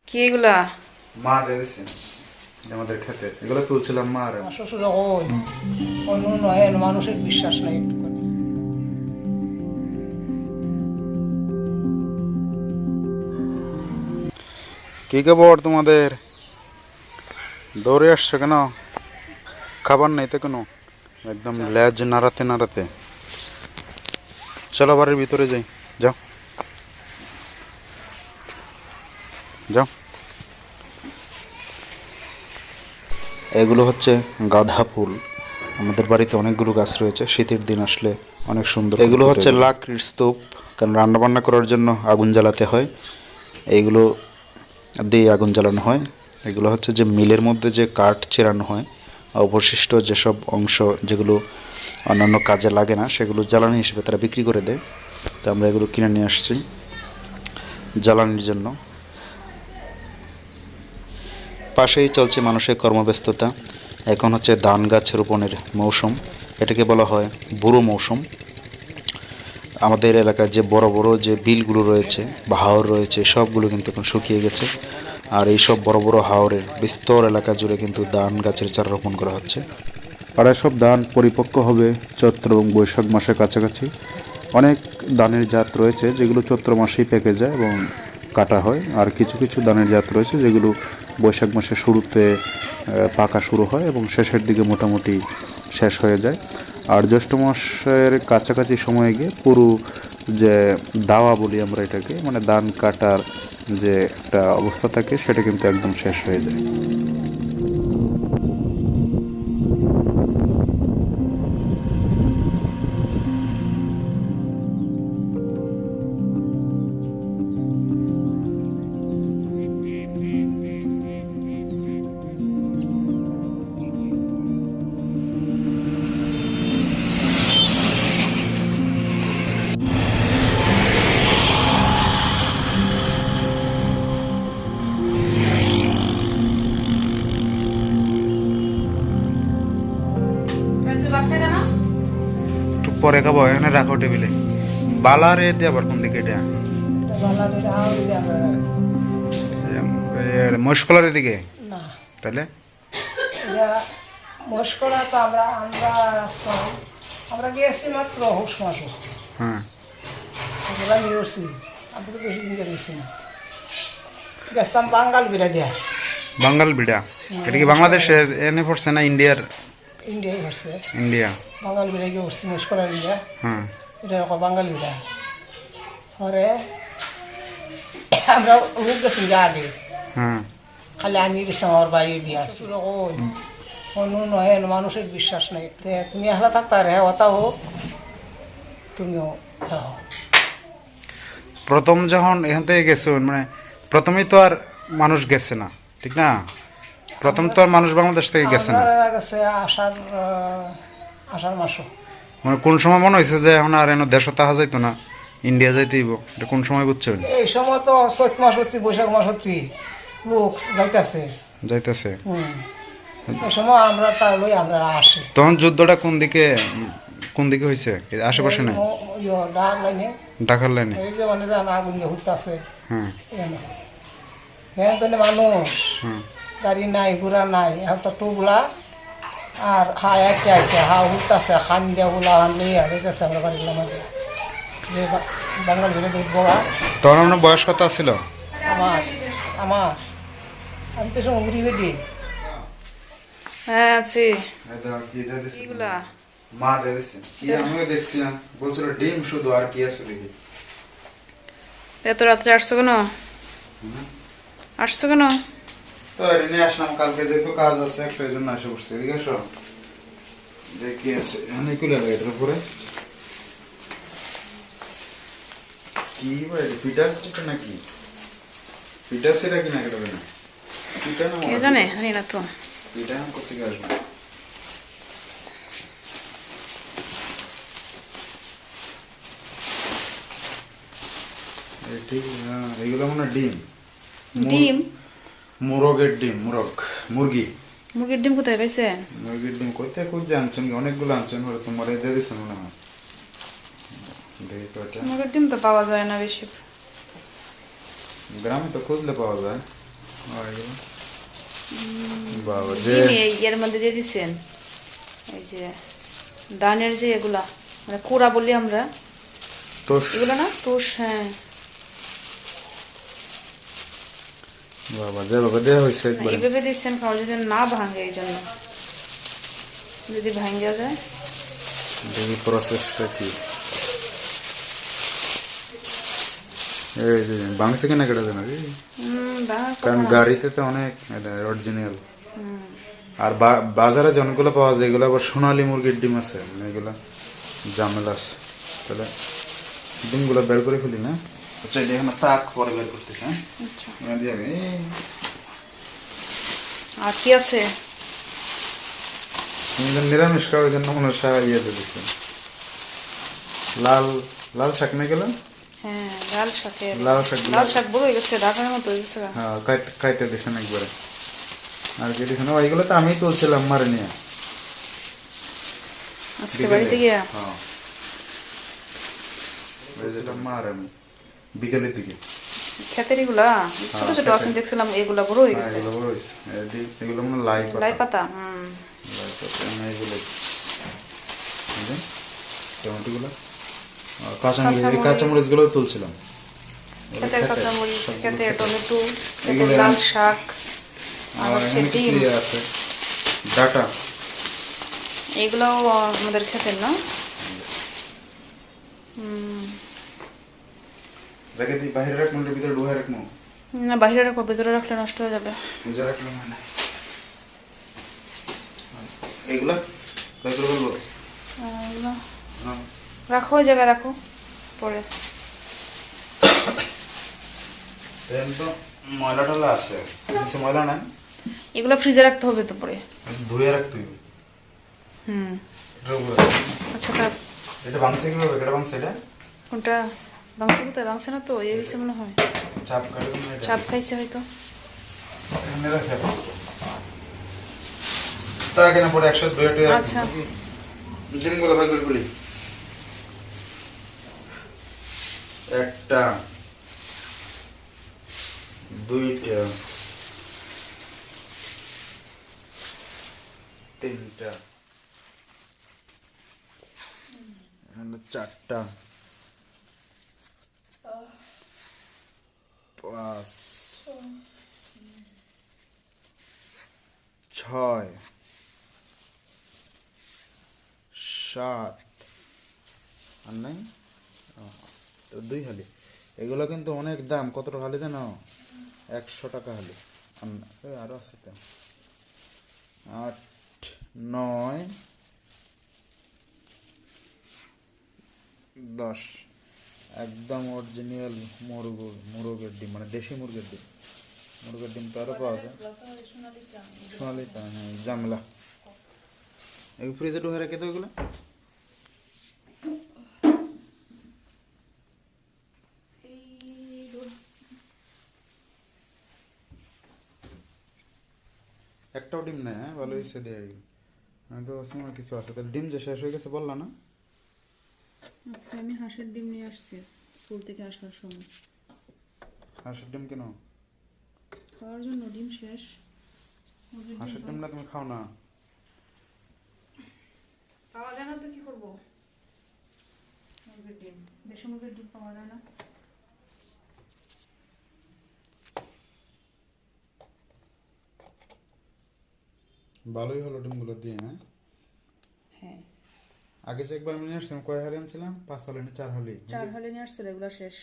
কি এগুলা? মা দিয়েছে আমাদের খেতে, এগুলো তুলছিলাম মা আর আমার শ্বশুর ওই অন্য নয়, মানুষের বিশ্বাস নাই একটুখানি। কি খবর তোমাদের? দৌড়ে আসছো কেন? খাবার নেই তো কোনো? একদম লেজ নাড়াতে নাড়াতে। চলো বাড়ির ভিতরে যাই, যাও যাও। এগুলো হচ্ছে গাঁদা ফুল। আমাদের বাড়িতে অনেকগুলো গাছ রয়েছে, শীতের দিন আসলে অনেক সুন্দর। এগুলো হচ্ছে লাকড়ির স্তূপ, কারণ রান্নাবান্না করার জন্য আগুন জ্বালাতে হয়, এইগুলো দিয়ে আগুন জ্বালানো হয়। এগুলো হচ্ছে যে মিলের মধ্যে যে কাঠ চেরানো হয়, অবশিষ্ট যেসব অংশ যেগুলো অন্যান্য কাজে লাগে না, সেগুলো জ্বালানি হিসেবে তারা বিক্রি করে দেয়। তো আমরা এগুলো কিনে নিয়ে আসছি জ্বালানির জন্য। পাশেই চলছে মানুষের কর্মব্যস্ততা। এখন হচ্ছে ধান গাছ রোপণের মৌসুম, এটাকে বলা হয় বুড়ো মৌসুম। আমাদের এলাকায় যে বড় বড় যে বিলগুলো রয়েছে বা হাওর রয়েছে, সবগুলো কিন্তু এখন শুকিয়ে গেছে। আর এই সব বড় বড় হাওরের বিস্তর এলাকা জুড়ে কিন্তু ধান গাছের চারা রোপণ করা হচ্ছে। আর এসব ধান পরিপক্ক হবে চৈত্র এবং বৈশাখ মাসের কাছাকাছি। অনেক ধানের জাত রয়েছে যেগুলো চৈত্র মাসেই পেকে যায় এবং কাটা হয়, আর কিছু কিছু ধানের জাত রয়েছে যেগুলো বৈশাখ মাসের শুরুতে পাকা শুরু হয় এবং শেষের দিকে মোটামুটি শেষ হয়ে যায়। আর জ্যৈষ্ঠ মাসের কাছাকাছি সময়ে গিয়ে পুরো যে দাওয়া বলি আমরা এটাকে, মানে ধান কাটার যে একটা অবস্থা থাকে, সেটা কিন্তু একদম শেষ হয়ে যায়। একটু পরে খাবো, এখানে রাখো টেবিলে। বালার এতে আবার কোন দিকে এটা? মস্কলার দিকে না, তাহলে এটা মস্করা তো আমরা আমরা আমরা গিয়েছি মাত্র হুস মাসে, হ্যাঁ। আমরা নিয়ে আসছি। আমি তো বেশি দিন গেছি না, গেছিলাম বাঙ্গাল বিরা দিয়া। বাঙ্গাল বিড়া, এটা কি বাংলাদেশের এনে পড়ছে না ইন্ডিয়ার? ইন্ডিয়ায় ঘুরছে, ইন্ডিয়া। বাঙ্গাল বিরা গিয়ে উঠছি মস্করা ইন্ডিয়া, হ্যাঁ এটা বাঙ্গাল বিরা। পরে আমরা রুক গেছি যা আগে, হ্যাঁ। খালি আমি গেছিলাম আমার বাইরে বিয়ে আসছি। অন্য নয়, মানুষের বিশ্বাস নাই। তুমি এহলা থাকতা রে ওটা হোক, তুমিও দাও। প্রথম যখন এখান থেকে গেছো, মানে প্রথমেই তো আর মানুষ গেছে না, ঠিক না? প্রথম তো আর মানুষ বাংলাদেশ থেকে গেছে না। আমরা গেছে আষাঢ় মাসও। মানে কোন সময় মনে হয়েছে যে এখন আর এনে দেশও তাহা যাইতো না, ইন্ডিয়া যাইতেইব? এটা কোন সময় বুঝছেন? এই সময় তো চৈত মাস হচ্ছি, বৈশাখ মাস হচ্ছি, লোক যাইতেছে। যাইতেছে। এই সময় আমরা তার লই আমরা আসি। তখন যুদ্ধটা কোন দিকে হয়েছে? আশেপাশে নাই? ডাক লাইনে, ঢাকার লাইনে? এই যে মানে আগুন দিয়ে ঘুরতেছে, হ্যাঁ হ্যাঁ তো মানুষ, হ্যাঁ। গাড়ি নাই, ঘোড়া নাই, একটা টুবলা আর একটা আইসে ঘুরতেছে, খান দিয়া গুলা আনলেই আর দেখতেছে আমরা বাড়িগুলো আমাদের যে বাঙাল ভিড়ে বগা। তখন আপনার বয়স কত ছিল? আমার আমার আমি তো সময় ঘুরি বেটি। হ্যাঁ আছি। এগুলা মা দিয়েছে, কি আমিও দেখছি না, বলছিল ডিম শুধু, আর কি আছে দেখি। এত রাত্রে আসছো কেন? আসছো কেন? তো নিয়ে আসলাম, কালকে যেহেতু কাজ আছে একটা, এই জন্য এসে বসছি। এদিকে এসো, দেখি আছে এখানে কুলে এটার উপরে কি ভাই, পিঠা চিটা নাকি? পিঠা সেটা কি না, কেটে না পিঠা না, কে জানে, জানি না তো। পিঠা আমি কোথেকে আসবো? ঠিক না, এগুলো মনে হয় ডিম। ডিম? মোরগের ডিম, মুরগি। মুরগির ডিম কোথায় পাইছেন? মুরগির ডিম কোথায় খুঁজে আনছেন? অনেকগুলো আনছেন, ওরা তোমার দিয়ে দিচ্ছে মনে হয়। দেখি কয়টা। মুরগির ডিম তো পাওয়া যায় না বেশি। গ্রামে তো খুঁজলে পাওয়া যায়। আর এগুলো বাবা যে ডিম এর মধ্যে দিয়ে দিছেন এই যে দানের যে এগুলা মানে কুড়া বলি আমরা তো এগুলো না তোষ, হ্যাঁ বাবা যেভাবে দেওয়া হয়েছে একবারে এইভাবে দিচ্ছেন খাওয়া যদি না ভাঙে, এই জন্য যদি ভাঙ্গা যায়। দেখি প্রসেসটা কি। এই যে বাংসে কেনা কেটে দেয় নাকি, ভাঙার কথা কারণ না। গাড়িতে তো অনেক অরিজিনাল। আর বাজারে জনগুলো পাওয়া যায় এগুলো আবার সোনালী মুরগির ডিম আছে, মানে এগুলো ঝামেলা আছে। তাহলে ডিমগুলো বের করে ফেলি না। আচ্ছা এটা এখানে তাক পরে বের করতেছে। হ্যাঁ আচ্ছা, আর কি আছে? নিরামিষ খাওয়ার জন্য মনে হয় ইয়ে দিচ্ছে লাল লাল শাক নিয়ে গেল। হ্যাঁ লাল শাকের, লাল শাক লাল শাক বড় হয়ে গেছে, ঢাকার মতো হয়ে গেছে। হ্যাঁ কাইটে দিছেন একবারে। আর কি দিছেন ওইগুলো তো আমি তুলছিলাম মারে নিয়ে আজকে বাড়িতে গিয়া। হ্যাঁ বলেছিলাম মার আমি বিকেলের দিকে। ক্ষেতের এগুলা ছোট ছোট আছে দেখছিলাম, এগুলা বড় হয়ে গেছে। এগুলো বড় হয়েছে, এগুলো মনে লাই লাই পাতা। পাতা, লাই পাতা না এগুলো টমেটোগুলো কাঁচামরিচ, এই কাঁচামরিচগুলো তুলছিলাম। ক্ষেতের কাঁচামরিচ, ক্ষেতের টমেটো, এগুলো ক্ষেতের লাল শাক, আর হচ্ছে এখানে কিছু ডিম। ইয়ে আছে ডাটা, এগুলাও আমাদের ক্ষেতের না। রেখে দিই বাইরে রাখবো, ভিতরে ডুহে রাখবো। না বাইরে রাখবো, ভিতরে রাখলে নষ্ট হয়ে যাবে। নিজে রাখলাম মানে এইগুলা বাইরে বলবো এগুলো না রাখো, ওই জায়গায় রাখো পরে। সেম তো ময়লা টলা আছে, কিছু ময়লা নাই। এগুলো ফ্রিজে রাখতে হবে তো পরে। ধুয়ে রাখতে হবে। আচ্ছা থাক। এটা ভাঙছে কিভাবে, এটা ভাঙছে এটা কোনটা ভাঙছে? কোথায় ভাঙছে না তো, এই হয়েছে মনে হয়, চাপ কাটে না এটা চাপ খাইছে হয়তো। এখানে রাখে তা কেন পরে 102 টা। আচ্ছা। ডিমগুলো ভাগ করে বলি, একটা দুইটা তিনটা চারটা পাঁচ ছয় সাত আর নাই তো 2 হালি। এগুলো কিন্তু অনেক দাম, কত টাকা হালি জানো? 100 টাকা হালি। আরো আছে তো 8 9 10 একদম অরিজিনাল মুরগের ডিম, মানে দেশি মুরগের ডিম। মুরগের ডিম তো আরো পাওয়া যায় সোনালি, হ্যাঁ জামলা। এই ফ্রিজে ঢুকে রেখে তো এগুলো একটাও ডিম নেই। হ্যাঁ ভালো হয়েছে দিয়ে আমি তো সময় কিছু আছে। তাহলে ডিম যে শেষ হয়ে গেছে বললা না? আজকে আমি হাঁসের ডিম নিয়ে আসছি স্কুল থেকে আসার সময়। হাঁসের ডিম কেন? খাওয়ার জন্য, ডিম শেষ। হাঁসের ডিম না তুমি খাও না? পাওয়া যায় না তো কি করবো? মুরগির ডিম, দেশি মুরগির ডিম পাওয়া যায় না। ভালোই হলো ডিমগুলো দিয়ে। হ্যাঁ হ্যাঁ আগে যে একবার আমি নিয়ে আসছিলাম কয় হালি আনছিলাম? 5 হালি না 4 হালি? 4 হালি নিয়ে আসছিল, এগুলো শেষ।